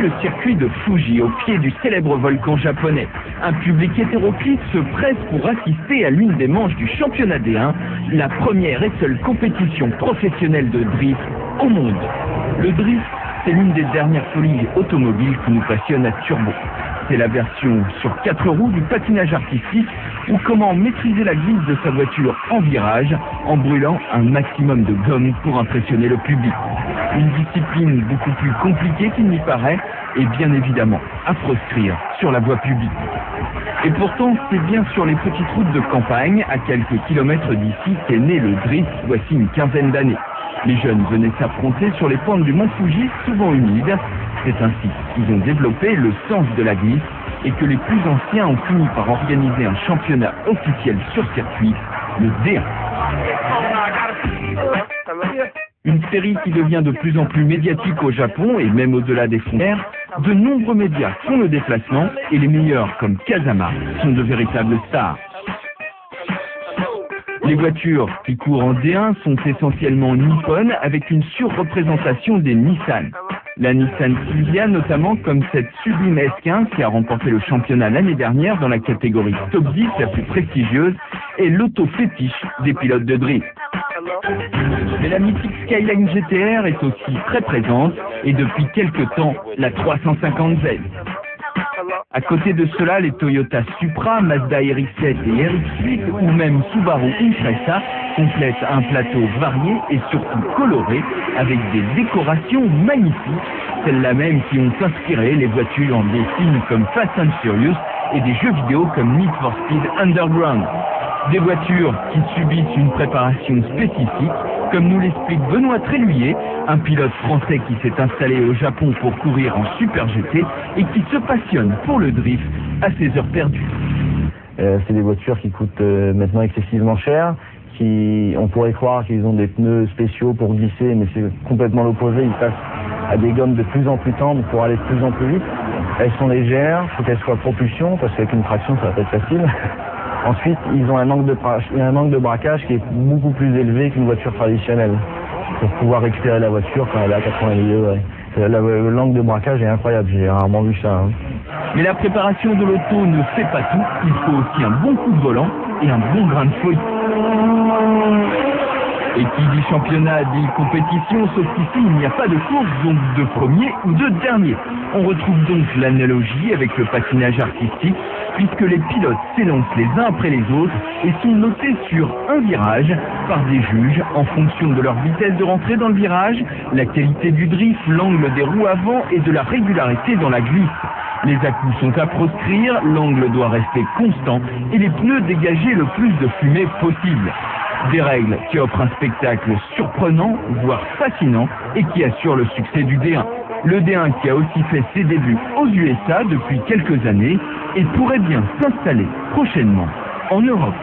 le circuit de Fuji, au pied du célèbre volcan japonais. Un public hétéroclite se presse pour assister à l'une des manches du championnat D1, la première et seule compétition professionnelle de drift au monde. Le drift, c'est l'une des dernières folies automobiles qui nous passionne à Turbo. C'est la version sur 4 roues du patinage artistique ou comment maîtriser la glisse de sa voiture en virage en brûlant un maximum de gomme pour impressionner le public. Une discipline beaucoup plus compliquée qu'il n'y paraît et bien évidemment à proscrire sur la voie publique. Et pourtant, c'est bien sur les petites routes de campagne, à quelques kilomètres d'ici, qu'est né le drift voici une quinzaine d'années. Les jeunes venaient s'affronter sur les pentes du mont Fuji, souvent humides. C'est ainsi qu'ils ont développé le sens de la glisse et que les plus anciens ont fini par organiser un championnat officiel sur circuit, le D1. Une série qui devient de plus en plus médiatique au Japon et même au-delà des frontières. De nombreux médias font le déplacement et les meilleurs, comme Kazama, sont de véritables stars. Les voitures qui courent en D1 sont essentiellement nippones avec une surreprésentation des Nissan. La Nissan Silvia notamment, comme cette sublime S15 qui a remporté le championnat l'année dernière dans la catégorie Top 10 la plus prestigieuse, est l'auto-fétiche des pilotes de drift. Mais la mythique Skyline GTR est aussi très présente et depuis quelques temps la 350Z. À côté de cela, les Toyota Supra, Mazda RX-7 et RX-8 ou même Subaru Impreza complètent un plateau varié et surtout coloré avec des décorations magnifiques, celles-là même qui ont inspiré les voitures des films comme Fast and Furious et des jeux vidéo comme Need for Speed Underground. Des voitures qui subissent une préparation spécifique, comme nous l'explique Benoît Tréluyer, un pilote français qui s'est installé au Japon pour courir en Super GT et qui se passionne pour le drift à ses heures perdues. C'est des voitures qui coûtent maintenant excessivement cher, on pourrait croire qu'ils ont des pneus spéciaux pour glisser, mais c'est complètement l'opposé, ils passent à des gommes de plus en plus tendres pour aller de plus en plus vite. Elles sont légères, il faut qu'elles soient propulsion, parce qu'avec une traction ça va pas être facile. Ensuite, ils ont un angle de braquage qui est beaucoup plus élevé qu'une voiture traditionnelle pour pouvoir récupérer la voiture quand elle est à 90 degrés. L'angle de braquage est incroyable, j'ai rarement vu ça. Mais la préparation de l'auto ne fait pas tout, il faut aussi un bon coup de volant et un bon grain de folie. Et qui dit championnat dit compétition, sauf qu'ici il n'y a pas de course, donc de premier ou de dernier. On retrouve donc l'analogie avec le patinage artistique, puisque les pilotes s'élancent les uns après les autres et sont notés sur un virage par des juges en fonction de leur vitesse de rentrée dans le virage, la qualité du drift, l'angle des roues avant et de la régularité dans la glisse. Les à-coups sont à proscrire, l'angle doit rester constant et les pneus dégager le plus de fumée possible. Des règles qui offrent un spectacle surprenant, voire fascinant, et qui assurent le succès du D1. Le D1 qui a aussi fait ses débuts aux USA depuis quelques années et pourrait bien s'installer prochainement en Europe.